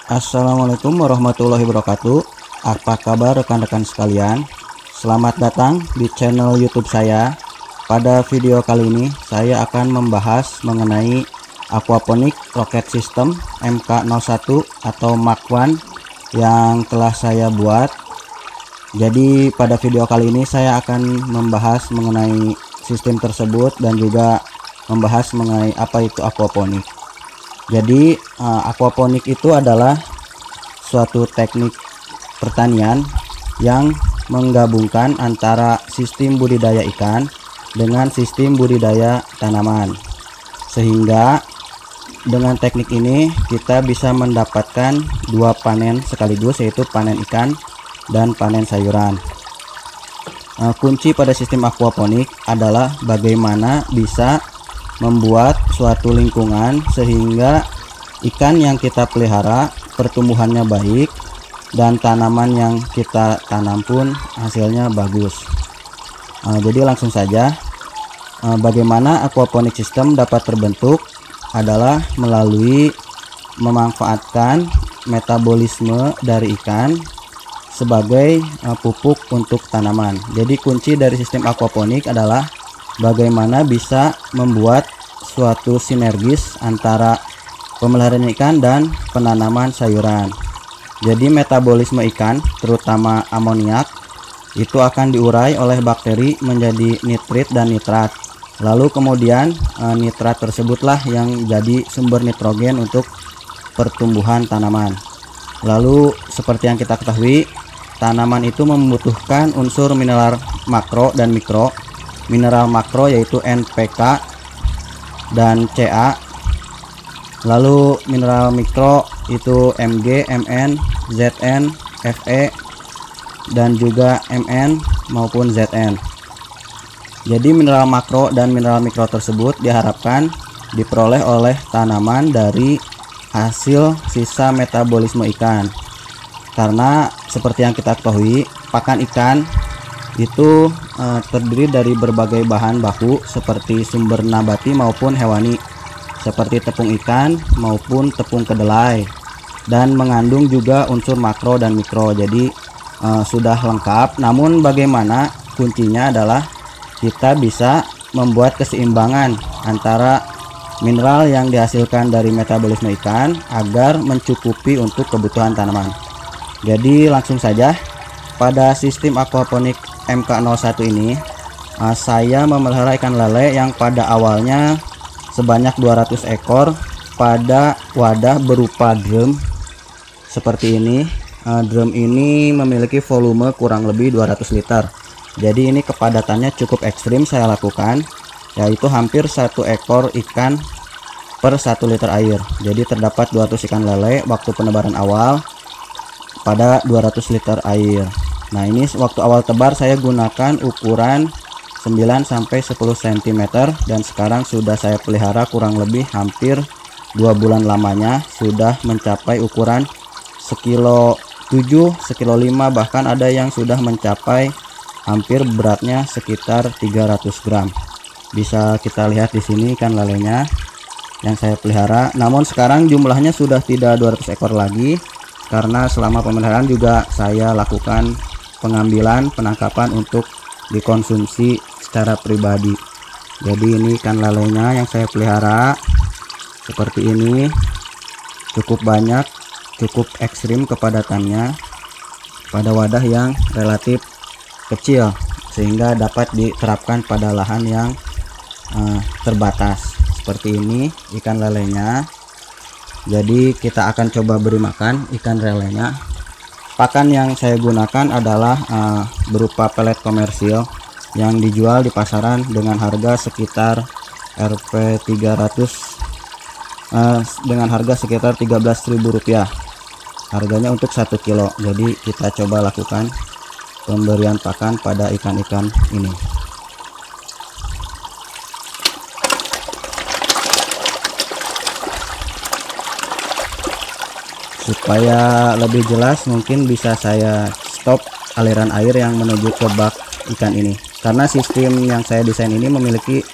Assalamualaikum warahmatullahi wabarakatuh. Apa kabar rekan-rekan sekalian? Selamat datang di channel YouTube saya. Pada video kali ini saya akan membahas mengenai aquaponik rocket system MK01 atau Mark I yang telah saya buat. Jadi pada video kali ini saya akan membahas mengenai sistem tersebut dan juga membahas mengenai apa itu aquaponik. Jadi aquaponik itu adalah suatu teknik pertanian yang menggabungkan antara sistem budidaya ikan dengan sistem budidaya tanaman, sehingga dengan teknik ini kita bisa mendapatkan dua panen sekaligus, yaitu panen ikan dan panen sayuran. Kunci pada sistem aquaponik adalah bagaimana bisa membuat suatu lingkungan sehingga ikan yang kita pelihara pertumbuhannya baik dan tanaman yang kita tanam pun hasilnya bagus. Jadi langsung saja, bagaimana aquaponik system dapat terbentuk adalah melalui memanfaatkan metabolisme dari ikan sebagai pupuk untuk tanaman. Jadi kunci dari sistem aquaponik adalah bagaimana bisa membuat suatu sinergis antara pemeliharaan ikan dan penanaman sayuran. Jadi metabolisme ikan, terutama amoniak, itu akan diurai oleh bakteri menjadi nitrit dan nitrat. Lalu kemudian nitrat tersebutlah yang jadi sumber nitrogen untuk pertumbuhan tanaman. Lalu seperti yang kita ketahui, tanaman itu membutuhkan unsur mineral makro dan mikro. Mineral makro yaitu NPK dan Ca. Lalu mineral mikro itu Mg, Mn, Zn, Fe dan juga Mn maupun Zn. Jadi mineral makro dan mineral mikro tersebut diharapkan diperoleh oleh tanaman dari hasil sisa metabolisme ikan. Karena seperti yang kita ketahui, pakan ikan itu terdiri dari berbagai bahan baku seperti sumber nabati maupun hewani, seperti tepung ikan maupun tepung kedelai, dan mengandung juga unsur makro dan mikro. Jadi sudah lengkap. Namun bagaimana kuncinya adalah kita bisa membuat keseimbangan antara mineral yang dihasilkan dari metabolisme ikan agar mencukupi untuk kebutuhan tanaman. Jadi langsung saja, pada sistem aquaponik MK01 ini saya memelihara ikan lele yang pada awalnya sebanyak 200 ekor pada wadah berupa drum seperti ini. Drum ini memiliki volume kurang lebih 200 liter. Jadi ini kepadatannya cukup ekstrim saya lakukan, yaitu hampir 1 ekor ikan per 1 liter air. Jadi terdapat 200 ikan lele waktu penebaran awal pada 200 liter air. Nah, ini waktu awal tebar saya gunakan ukuran 9-10 cm dan sekarang sudah saya pelihara kurang lebih hampir 2 bulan lamanya, sudah mencapai ukuran sekilo 7, sekilo 5, bahkan ada yang sudah mencapai hampir beratnya sekitar 300 gram. Bisa kita lihat di sini ikan lelenya yang saya pelihara. Namun sekarang jumlahnya sudah tidak 200 ekor lagi, karena selama pemeliharaan juga saya lakukan pengambilan, penangkapan untuk dikonsumsi secara pribadi. Jadi ini ikan lelenya yang saya pelihara seperti ini, cukup banyak, cukup ekstrim kepadatannya pada wadah yang relatif kecil, sehingga dapat diterapkan pada lahan yang terbatas. Seperti ini ikan lelenya. Jadi kita akan coba beri makan ikan lelenya. Pakan yang saya gunakan adalah berupa pelet komersil yang dijual di pasaran dengan harga sekitar Rp 300 dengan harga sekitar Rp13.000 harganya untuk 1 kilo. Jadi kita coba lakukan pemberian pakan pada ikan-ikan ini. Supaya lebih jelas mungkin bisa saya stop aliran air yang menuju ke bak ikan ini, karena sistem yang saya desain ini memiliki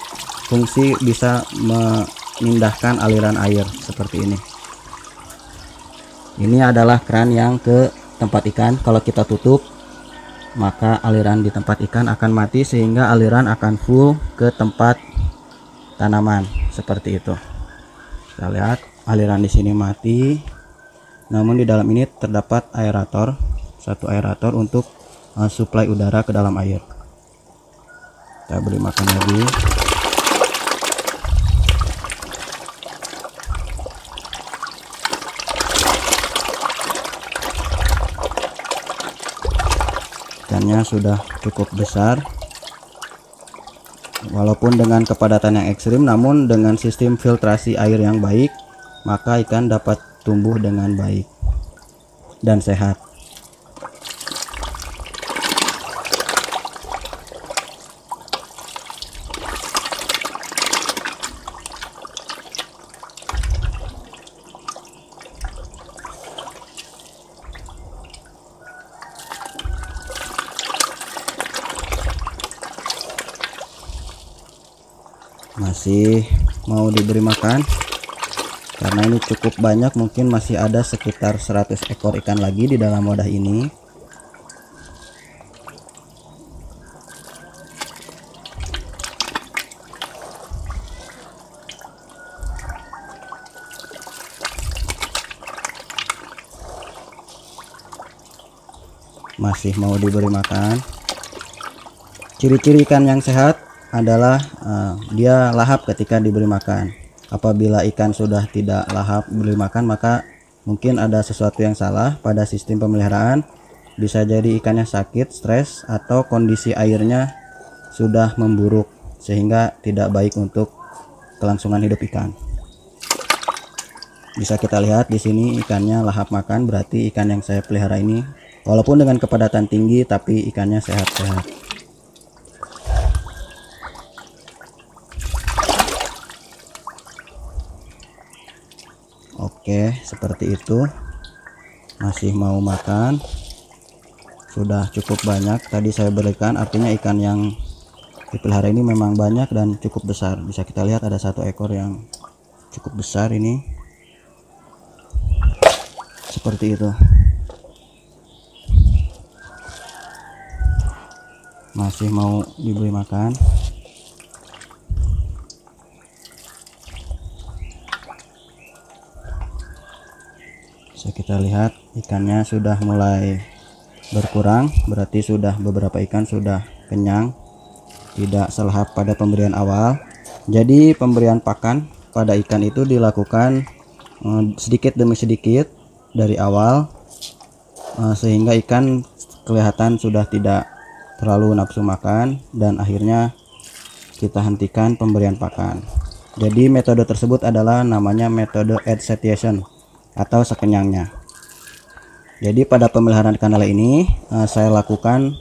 fungsi bisa memindahkan aliran air seperti ini. Ini adalah keran yang ke tempat ikan. Kalau kita tutup, maka aliran di tempat ikan akan mati sehingga aliran akan full ke tempat tanaman seperti itu. Kita lihat aliran di sini mati. Namun di dalam ini terdapat aerator, satu aerator untuk suplai udara ke dalam air. Kita beri makan lagi. Ikannya sudah cukup besar, walaupun dengan kepadatan yang ekstrim, namun dengan sistem filtrasi air yang baik, maka ikan dapat tumbuh dengan baik dan sehat. Masih mau diberi makan karena ini cukup banyak, mungkin masih ada sekitar 100 ekor ikan lagi di dalam wadah ini. Masih mau diberi makan. Ciri-ciri ikan yang sehat adalah dia lahap ketika diberi makan. Apabila ikan sudah tidak lahap diberi makan, maka mungkin ada sesuatu yang salah pada sistem pemeliharaan. Bisa jadi ikannya sakit, stres, atau kondisi airnya sudah memburuk sehingga tidak baik untuk kelangsungan hidup ikan. Bisa kita lihat di sini ikannya lahap makan, berarti ikan yang saya pelihara ini walaupun dengan kepadatan tinggi tapi ikannya sehat-sehat. Oke, seperti itu. Masih mau makan. Sudah cukup banyak tadi saya berikan, artinya ikan yang dipelihara ini memang banyak dan cukup besar. Bisa kita lihat ada satu ekor yang cukup besar ini. Seperti itu. Masih mau diberi makan. Bisa kita lihat ikannya sudah mulai berkurang, berarti sudah beberapa ikan sudah kenyang, tidak selahap pada pemberian awal. Jadi pemberian pakan pada ikan itu dilakukan sedikit demi sedikit dari awal, sehingga ikan kelihatan sudah tidak terlalu nafsu makan dan akhirnya kita hentikan pemberian pakan. Jadi metode tersebut adalah namanya metode at satiation atau sekenyangnya. Jadi pada pemeliharaan ikan lele ini saya lakukan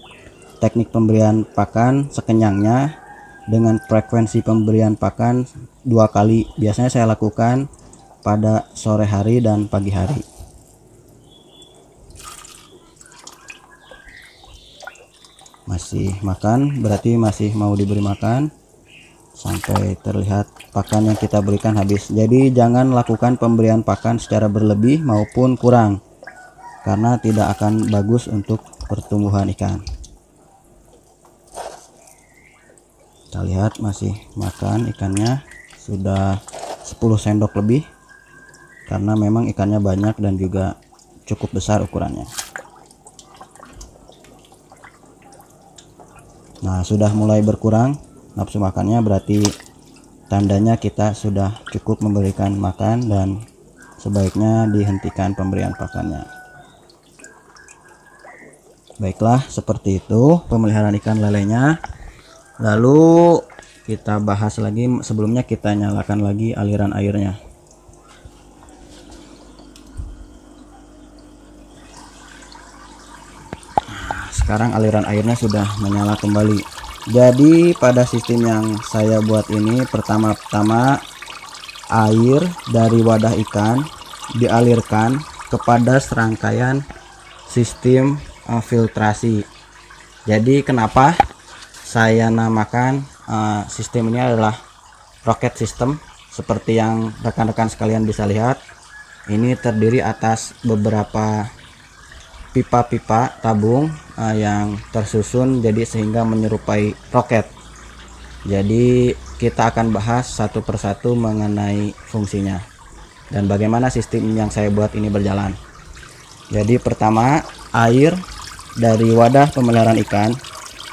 teknik pemberian pakan sekenyangnya dengan frekuensi pemberian pakan 2 kali. Biasanya saya lakukan pada sore hari dan pagi hari. Masih makan, berarti masih mau diberi makan sampai terlihat pakan yang kita berikan habis. Jadi jangan lakukan pemberian pakan secara berlebih maupun kurang, karena tidak akan bagus untuk pertumbuhan ikan. Kita lihat masih makan ikannya, sudah 10 sendok lebih, karena memang ikannya banyak dan juga cukup besar ukurannya. Nah, sudah mulai berkurang nafsu makannya, berarti tandanya kita sudah cukup memberikan makan dan sebaiknya dihentikan pemberian pakannya. Baiklah, seperti itu pemeliharaan ikan lelenya. Lalu kita bahas lagi, sebelumnya kita nyalakan lagi aliran airnya. Sekarang aliran airnya sudah menyala kembali. Jadi pada sistem yang saya buat ini, pertama-tama air dari wadah ikan dialirkan kepada serangkaian sistem filtrasi. Jadi kenapa saya namakan sistem ini adalah rocket system, seperti yang rekan-rekan sekalian bisa lihat. Ini terdiri atas beberapa pipa-pipa tabung yang tersusun jadi sehingga menyerupai roket. Jadi kita akan bahas satu persatu mengenai fungsinya dan bagaimana sistem yang saya buat ini berjalan. Jadi pertama, air dari wadah pemeliharaan ikan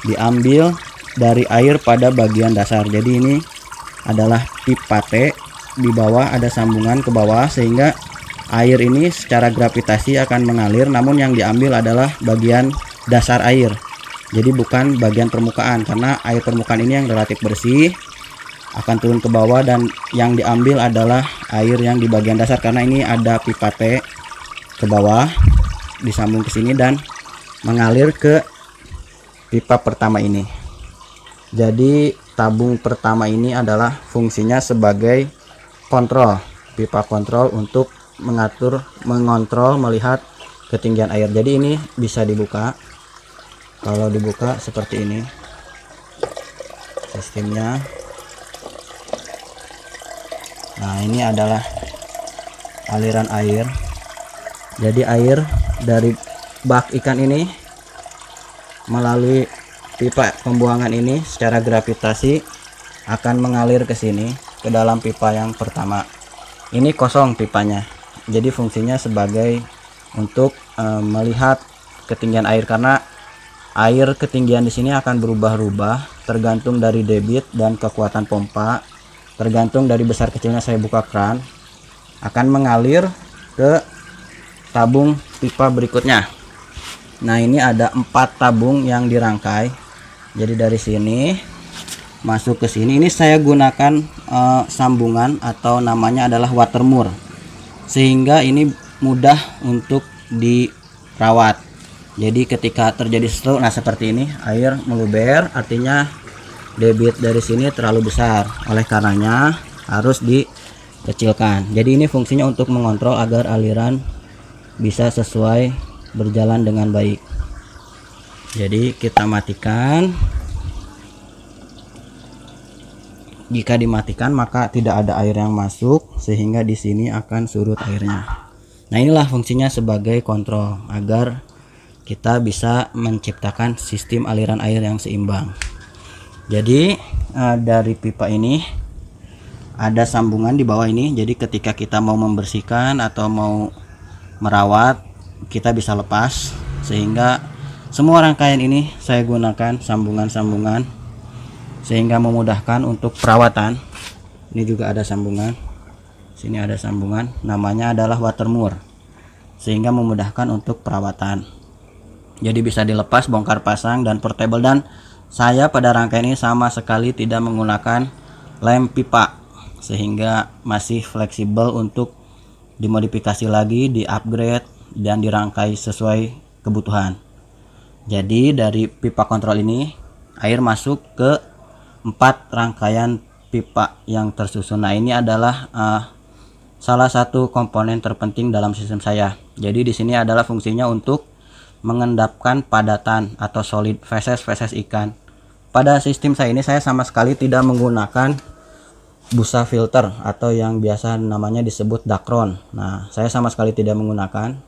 diambil dari air pada bagian dasar. Jadi ini adalah pipa T, di bawah ada sambungan ke bawah sehingga air ini secara gravitasi akan mengalir, namun yang diambil adalah bagian dasar air. Jadi bukan bagian permukaan, karena air permukaan ini yang relatif bersih akan turun ke bawah, dan yang diambil adalah air yang di bagian dasar karena ini ada pipa T ke bawah disambung ke sini dan mengalir ke pipa pertama ini. Jadi tabung pertama ini adalah fungsinya sebagai kontrol, pipa kontrol untuk mengontrol, melihat ketinggian air. Jadi ini bisa dibuka. Kalau dibuka seperti ini sistemnya. Nah, ini adalah aliran air. Jadi air dari bak ikan ini melalui pipa pembuangan ini secara gravitasi akan mengalir ke sini, ke dalam pipa yang pertama. Ini kosong pipanya. Jadi fungsinya sebagai untuk melihat ketinggian air, karena air ketinggian di sini akan berubah-ubah tergantung dari debit dan kekuatan pompa, tergantung dari besar kecilnya saya buka keran, akan mengalir ke tabung pipa berikutnya. Nah, ini ada 4 tabung yang dirangkai. Jadi dari sini masuk ke sini. Ini saya gunakan sambungan atau namanya adalah watermur, sehingga ini mudah untuk dirawat. Jadi ketika terjadi stroke, nah seperti ini, air meluber, artinya debit dari sini terlalu besar, oleh karenanya harus dikecilkan. Jadi ini fungsinya untuk mengontrol agar aliran bisa sesuai berjalan dengan baik. Jadi kita matikan. Jika dimatikan maka tidak ada air yang masuk, sehingga di sini akan surut airnya. Nah, inilah fungsinya sebagai kontrol agar kita bisa menciptakan sistem aliran air yang seimbang. Jadi dari pipa ini ada sambungan di bawah ini. Jadi ketika kita mau membersihkan atau mau merawat, kita bisa lepas, sehingga semua rangkaian ini saya gunakan sambungan-sambungan sehingga memudahkan untuk perawatan. Ini juga ada sambungan, sini ada sambungan, namanya adalah watermur, sehingga memudahkan untuk perawatan. Jadi bisa dilepas, bongkar pasang, dan portable. Dan saya pada rangkaian ini sama sekali tidak menggunakan lem pipa, sehingga masih fleksibel untuk dimodifikasi lagi, di-upgrade, dan dirangkai sesuai kebutuhan. Jadi dari pipa kontrol ini air masuk ke 4 rangkaian pipa yang tersusun. Nah, ini adalah salah satu komponen terpenting dalam sistem saya. Jadi di sini adalah fungsinya untuk mengendapkan padatan atau solid feses ikan. Pada sistem saya ini saya sama sekali tidak menggunakan busa filter atau yang biasa namanya disebut dakron. Nah, saya sama sekali tidak menggunakan.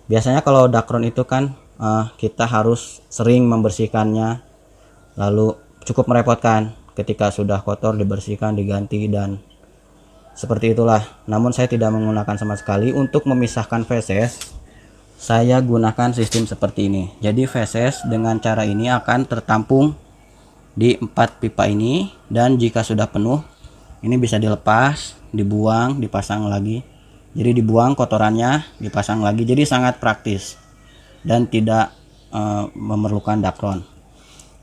Biasanya kalau dakron itu kan kita harus sering membersihkannya, lalu cukup merepotkan, ketika sudah kotor dibersihkan, diganti, dan seperti itulah. Namun saya tidak menggunakan sama sekali. Untuk memisahkan feses saya gunakan sistem seperti ini. Jadi feses dengan cara ini akan tertampung di 4 pipa ini, dan jika sudah penuh ini bisa dilepas, dibuang, dipasang lagi. Jadi dibuang kotorannya, dipasang lagi. Jadi sangat praktis dan tidak memerlukan dakron.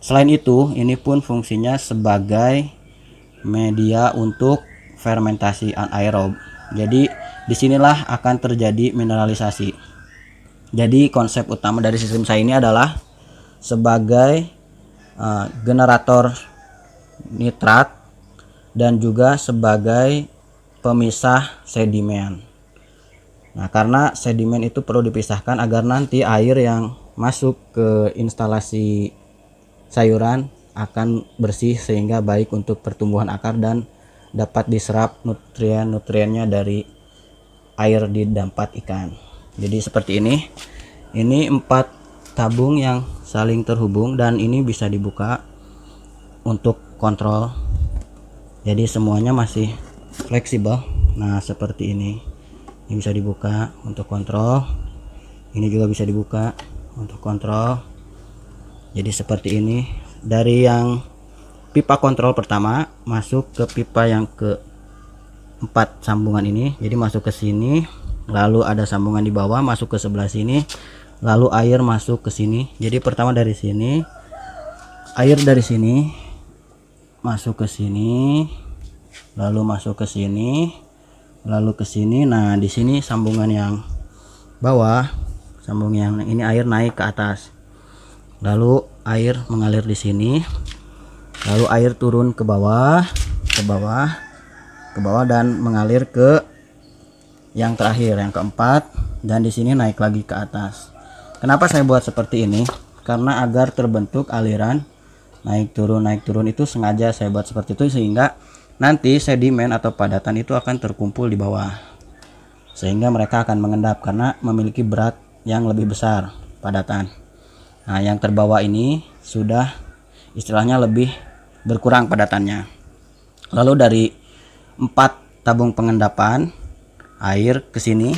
Selain itu, ini pun fungsinya sebagai media untuk fermentasi anaerob. Jadi disinilah akan terjadi mineralisasi. Jadi konsep utama dari sistem saya ini adalah sebagai generator nitrat dan juga sebagai pemisah sedimen. Nah, karena sedimen itu perlu dipisahkan agar nanti air yang masuk ke instalasi sayuran akan bersih, sehingga baik untuk pertumbuhan akar dan dapat diserap nutrien-nutriennya dari air di tempat ikan. Jadi seperti ini 4 tabung yang saling terhubung, dan ini bisa dibuka untuk kontrol. Jadi semuanya masih fleksibel. Nah seperti ini bisa dibuka untuk kontrol, ini juga bisa dibuka untuk kontrol. Jadi seperti ini, dari yang pipa kontrol pertama masuk ke pipa yang ke-4 sambungan ini. Jadi masuk ke sini, lalu ada sambungan di bawah masuk ke sebelah sini, lalu air masuk ke sini. Jadi pertama dari sini, air dari sini masuk ke sini, lalu masuk ke sini, lalu ke sini. Nah di sini sambungan yang bawah, sambung yang ini, air naik ke atas, lalu air mengalir di sini, lalu air turun ke bawah, ke bawah dan mengalir ke yang terakhir, yang keempat, dan di sini naik lagi ke atas. Kenapa saya buat seperti ini? Karena agar terbentuk aliran naik turun itu sengaja saya buat seperti itu, sehingga nanti sedimen atau padatan itu akan terkumpul di bawah, sehingga mereka akan mengendap karena memiliki berat yang lebih besar padatan. Nah yang terbawa ini sudah istilahnya lebih berkurang padatannya. Lalu dari 4 tabung pengendapan air ke sini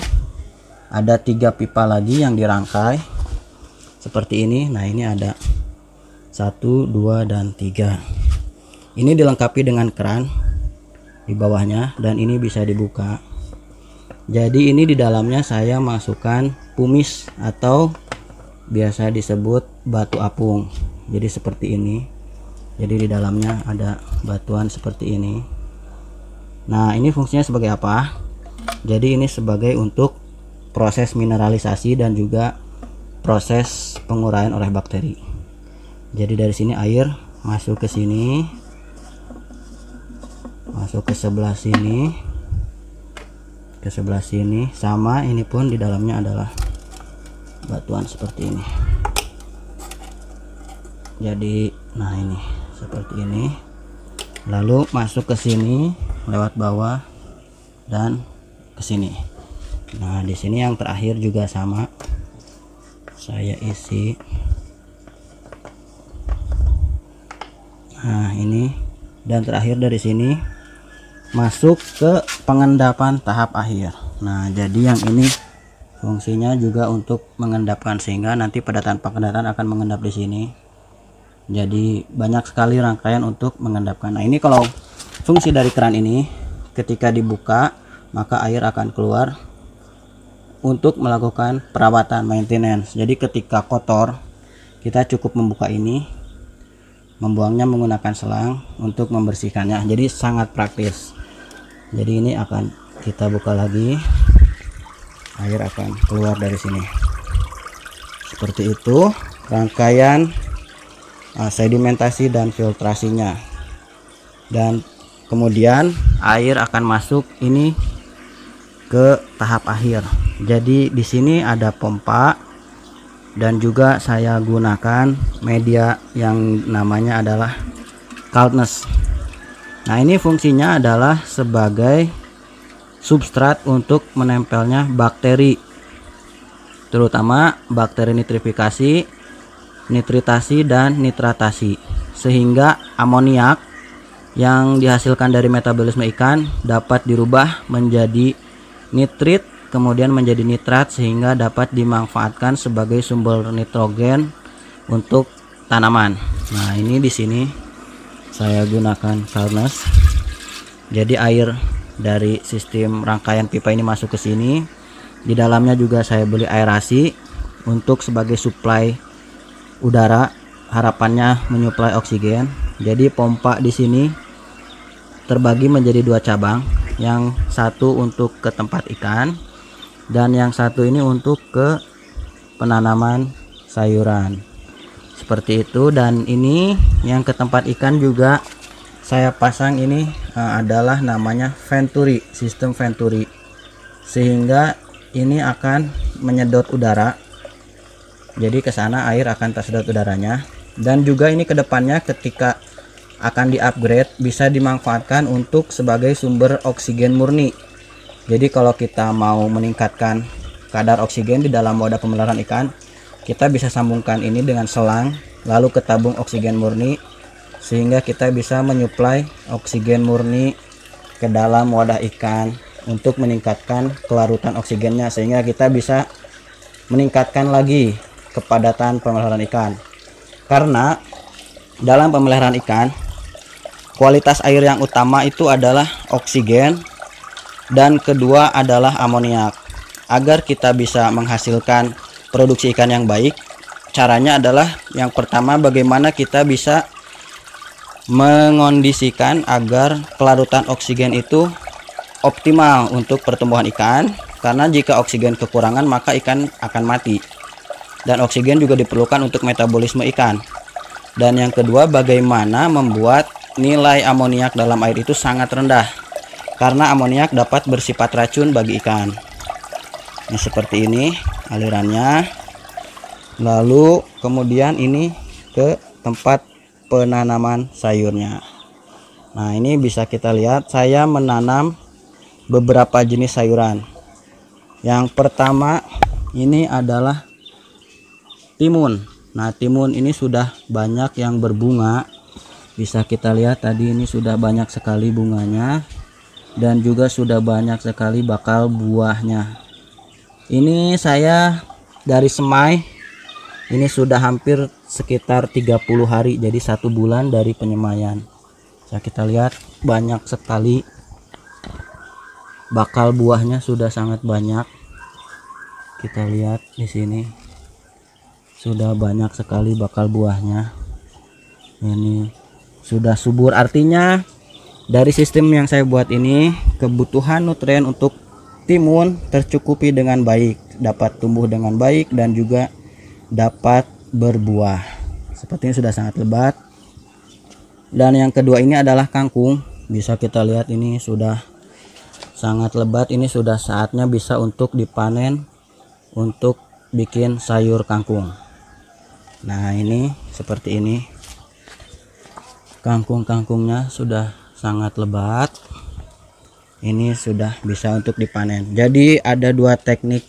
ada 3 pipa lagi yang dirangkai seperti ini. Nah ini ada 1, 2, dan 3. Ini dilengkapi dengan keran di bawahnya, dan ini bisa dibuka. Jadi ini di dalamnya saya masukkan pumis atau biasa disebut batu apung. Jadi seperti ini. Jadi di dalamnya ada batuan seperti ini. Nah ini fungsinya sebagai apa? Jadi ini sebagai untuk proses mineralisasi dan juga proses penguraian oleh bakteri. Jadi dari sini air masuk ke sini, masuk ke sebelah sini, ke sebelah sini, sama ini pun di dalamnya adalah batuan seperti ini. Jadi nah ini seperti ini, lalu masuk ke sini lewat bawah dan ke sini. Nah di sini yang terakhir juga sama, saya isi. Nah ini, dan terakhir dari sini masuk ke pengendapan tahap akhir. Nah jadi yang ini fungsinya juga untuk mengendapkan, sehingga nanti padatan akan mengendap di sini. Jadi banyak sekali rangkaian untuk mengendapkan. Nah ini kalau fungsi dari keran ini, ketika dibuka maka air akan keluar untuk melakukan perawatan maintenance. Jadi ketika kotor kita cukup membuka ini, membuangnya menggunakan selang untuk membersihkannya. Jadi sangat praktis. Jadi ini akan kita buka lagi, air akan keluar dari sini. Seperti itu rangkaian sedimentasi dan filtrasinya. Dan kemudian air akan masuk ini ke tahap akhir. Jadi di sini ada pompa, dan juga saya gunakan media yang namanya adalah coldness. Nah ini fungsinya adalah sebagai substrat untuk menempelnya bakteri, terutama bakteri nitrifikasi, nitritasi, dan nitratasi, sehingga amoniak yang dihasilkan dari metabolisme ikan dapat dirubah menjadi nitrit, kemudian menjadi nitrat, sehingga dapat dimanfaatkan sebagai sumber nitrogen untuk tanaman. Nah ini di sini saya gunakan coldness. Jadi air dari sistem rangkaian pipa ini masuk ke sini. Di dalamnya juga saya beli aerasi untuk sebagai suplai udara, harapannya menyuplai oksigen. Jadi pompa di sini terbagi menjadi 2 cabang, yang satu untuk ke tempat ikan dan yang satu ini untuk ke penanaman sayuran seperti itu. Dan ini yang ke tempat ikan juga saya pasang ini adalah namanya Venturi, sistem Venturi, sehingga ini akan menyedot udara. Jadi ke sana air akan tersedot udaranya, dan juga ini kedepannya ketika akan di-upgrade bisa dimanfaatkan untuk sebagai sumber oksigen murni. Jadi kalau kita mau meningkatkan kadar oksigen di dalam wadah pemeliharaan ikan, kita bisa sambungkan ini dengan selang lalu ke tabung oksigen murni, sehingga kita bisa menyuplai oksigen murni ke dalam wadah ikan untuk meningkatkan kelarutan oksigennya, sehingga kita bisa meningkatkan lagi kepadatan pemeliharaan ikan. Karena dalam pemeliharaan ikan, kualitas air yang utama itu adalah oksigen dan kedua adalah amoniak. Agar kita bisa menghasilkan produksi ikan yang baik, caranya adalah yang pertama bagaimana kita bisa mengondisikan agar kelarutan oksigen itu optimal untuk pertumbuhan ikan, karena jika oksigen kekurangan maka ikan akan mati. Dan oksigen juga diperlukan untuk metabolisme ikan. Dan yang kedua, bagaimana membuat nilai amoniak dalam air itu sangat rendah, karena amoniak dapat bersifat racun bagi ikan. Ini seperti ini alirannya. Lalu kemudian ini ke tempat penanaman sayurnya. Nah, ini bisa kita lihat saya menanam beberapa jenis sayuran. Yang pertama ini adalah timun. Nah, timun ini sudah banyak yang berbunga. Bisa kita lihat tadi ini sudah banyak sekali bunganya dan juga sudah banyak sekali bakal buahnya. Ini saya dari semai. Ini sudah hampir sekitar 30 hari, jadi 1 bulan dari penyemaian. Bisa kita lihat banyak sekali bakal buahnya, sudah sangat banyak. Kita lihat di sini sudah banyak sekali bakal buahnya. Ini sudah subur, artinya dari sistem yang saya buat ini kebutuhan nutrien untuk timun tercukupi dengan baik, dapat tumbuh dengan baik dan juga dapat berbuah. Sepertinya sudah sangat lebat. Dan yang kedua ini adalah kangkung. Bisa kita lihat ini sudah sangat lebat. Ini sudah saatnya bisa untuk dipanen untuk bikin sayur kangkung. Nah, ini seperti ini. Kangkung-kangkungnya sudah sangat lebat. Ini sudah bisa untuk dipanen. Jadi ada 2 teknik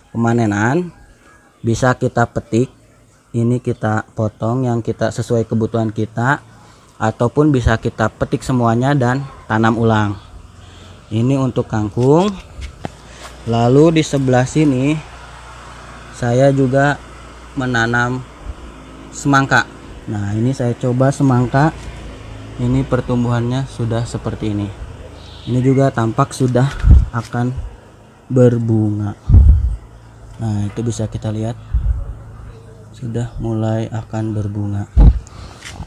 pemanenan. Bisa kita petik, ini kita potong yang kita sesuai kebutuhan kita, ataupun bisa kita petik semuanya dan tanam ulang. Ini untuk kangkung. Lalu di sebelah sini saya juga menanam semangka. Nah, ini saya coba semangka. Ini pertumbuhannya sudah seperti ini. Ini juga tampak sudah akan berbunga. Nah, itu bisa kita lihat sudah mulai akan berbunga.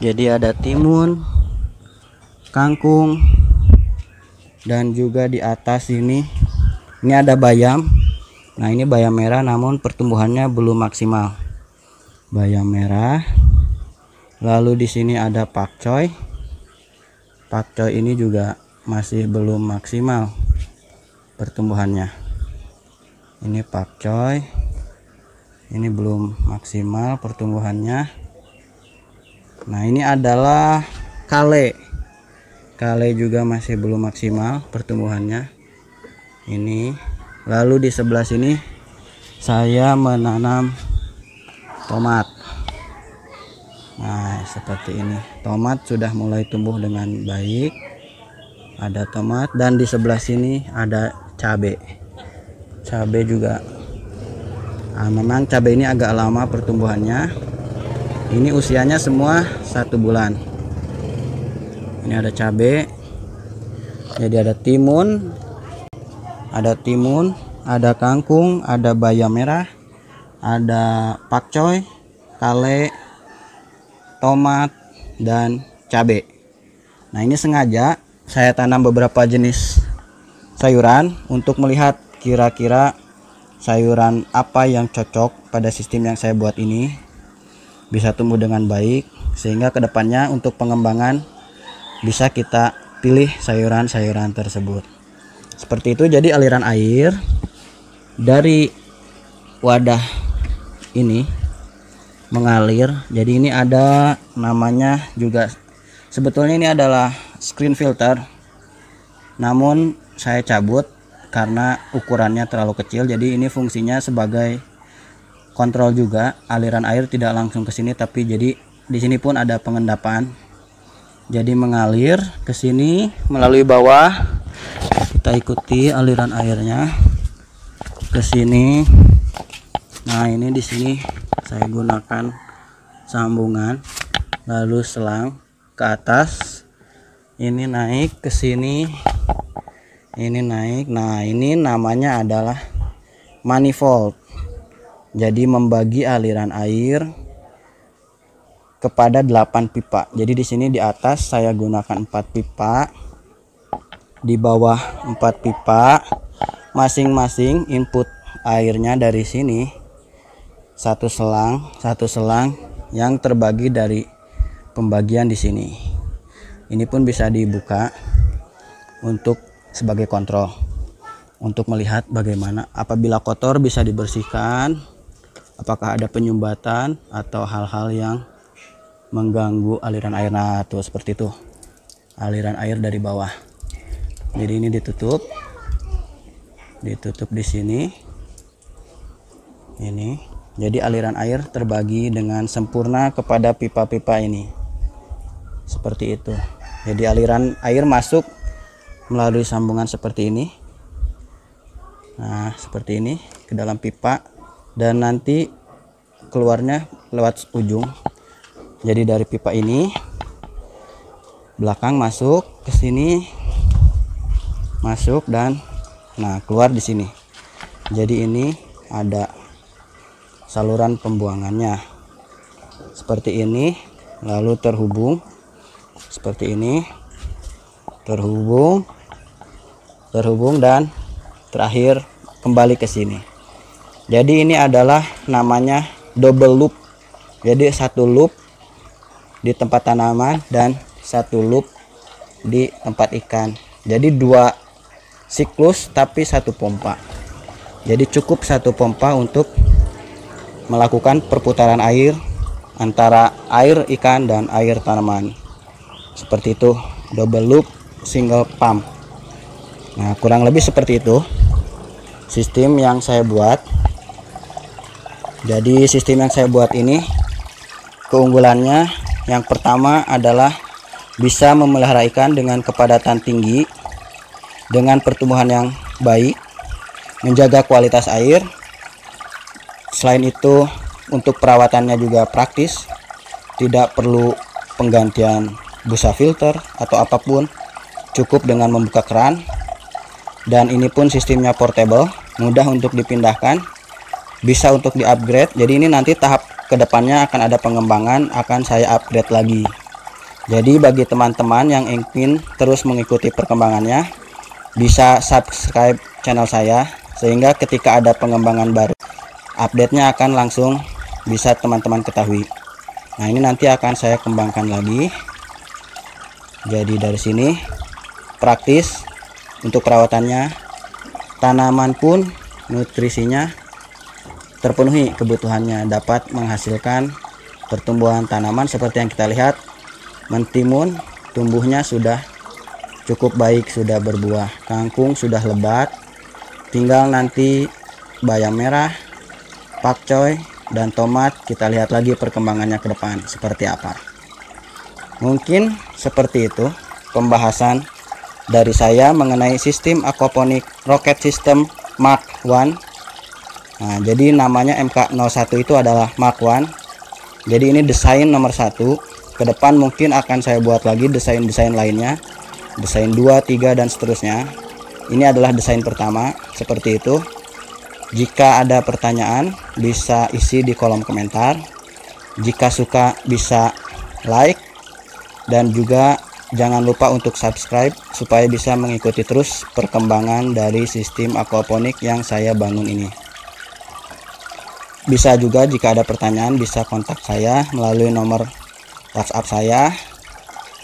Jadi ada timun, kangkung, dan juga di atas ini ada bayam. Nah, ini bayam merah namun pertumbuhannya belum maksimal. Bayam merah. Lalu di sini ada pakcoy. Pakcoy ini juga masih belum maksimal pertumbuhannya. Ini pakcoy, ini belum maksimal pertumbuhannya. Nah, ini adalah kale. Kale juga masih belum maksimal pertumbuhannya. Ini. Lalu di sebelah sini saya menanam tomat. Nah, seperti ini. Tomat sudah mulai tumbuh dengan baik. Ada tomat dan di sebelah sini ada cabai. Cabai juga memang cabai ini agak lama pertumbuhannya. Ini usianya semua 1 bulan. Ini ada cabai. Jadi ada timun, ada kangkung, ada bayam merah, ada pakcoy, kale, tomat, dan cabai. Nah, ini sengaja saya tanam beberapa jenis sayuran untuk melihat kira-kira sayuran apa yang cocok pada sistem yang saya buat ini bisa tumbuh dengan baik, sehingga kedepannya untuk pengembangan bisa kita pilih sayuran-sayuran tersebut. Seperti itu. Jadi aliran air dari wadah ini mengalir. Jadi ini ada namanya juga, sebetulnya ini adalah screen filter, namun saya cabut karena ukurannya terlalu kecil. Jadi ini fungsinya sebagai kontrol juga, aliran air tidak langsung ke sini, tapi jadi di sini pun ada pengendapan. Jadi mengalir ke sini melalui bawah. Kita ikuti aliran airnya ke sini. Nah, ini di sini saya gunakan sambungan, lalu selang ke atas. Ini naik ke sini. Ini naik. Nah, ini namanya adalah manifold. Jadi membagi aliran air kepada 8 pipa. Jadi di sini di atas saya gunakan 4 pipa, di bawah 4 pipa. Masing-masing input airnya dari sini satu selang yang terbagi dari pembagian di sini. Ini pun bisa dibuka untuk sebagai kontrol, untuk melihat bagaimana apabila kotor bisa dibersihkan, apakah ada penyumbatan atau hal-hal yang mengganggu aliran air. Nah, tuh seperti itu aliran air dari bawah. Jadi ini ditutup di sini. Ini jadi aliran air terbagi dengan sempurna kepada pipa-pipa ini, seperti itu. Jadi aliran air masuk melalui sambungan seperti ini. Nah, seperti ini ke dalam pipa, dan nanti keluarnya lewat ujung. Jadi dari pipa ini belakang masuk ke sini, masuk, dan nah keluar di sini. Jadi ini ada saluran pembuangannya seperti ini, lalu terhubung seperti ini, terhubung dan terakhir kembali ke sini. Jadi ini adalah namanya double loop. Jadi satu loop di tempat tanaman dan satu loop di tempat ikan. Jadi 2 siklus tapi 1 pompa. Jadi cukup 1 pompa untuk melakukan perputaran air antara air ikan dan air tanaman. Seperti itu, double loop single pump. Nah, kurang lebih seperti itu sistem yang saya buat. Jadi sistem yang saya buat ini keunggulannya yang pertama adalah bisa memelihara ikan dengan kepadatan tinggi, dengan pertumbuhan yang baik, menjaga kualitas air. Selain itu, untuk perawatannya juga praktis, tidak perlu penggantian busa filter atau apapun, cukup dengan membuka keran. Dan ini pun sistemnya portable, mudah untuk dipindahkan, bisa untuk di-upgrade. Jadi ini nanti tahap kedepannya akan ada pengembangan, akan saya upgrade lagi. Jadi bagi teman-teman yang ingin terus mengikuti perkembangannya, bisa subscribe channel saya, sehingga ketika ada pengembangan baru, update-nya akan langsung bisa teman-teman ketahui. Nah, ini nanti akan saya kembangkan lagi. Jadi dari sini praktis untuk perawatannya, tanaman pun nutrisinya terpenuhi kebutuhannya, dapat menghasilkan pertumbuhan tanaman seperti yang kita lihat. Mentimun tumbuhnya sudah cukup baik, sudah berbuah, kangkung sudah lebat, tinggal nanti bayam merah, pakcoy, dan tomat. Kita lihat lagi perkembangannya ke depan seperti apa. Mungkin seperti itu pembahasan dari saya mengenai sistem aquaponik rocket system Mark 1. Nah, jadi namanya MK01 itu adalah Mark 1. Jadi ini desain nomor 1. Ke depan mungkin akan saya buat lagi desain-desain lainnya, desain 2, 3, dan seterusnya. Ini adalah desain pertama, seperti itu. Jika ada pertanyaan bisa isi di kolom komentar. Jika suka bisa like, dan juga jangan lupa untuk subscribe supaya bisa mengikuti terus perkembangan dari sistem aquaponik yang saya bangun ini. Bisa juga jika ada pertanyaan bisa kontak saya melalui nomor WhatsApp saya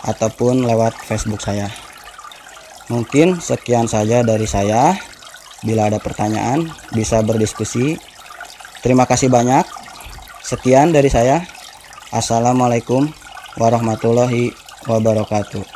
ataupun lewat Facebook saya. Mungkin sekian saja dari saya. Bila ada pertanyaan bisa berdiskusi. Terima kasih banyak. Sekian dari saya. Assalamualaikum warahmatullahi wabarakatuh.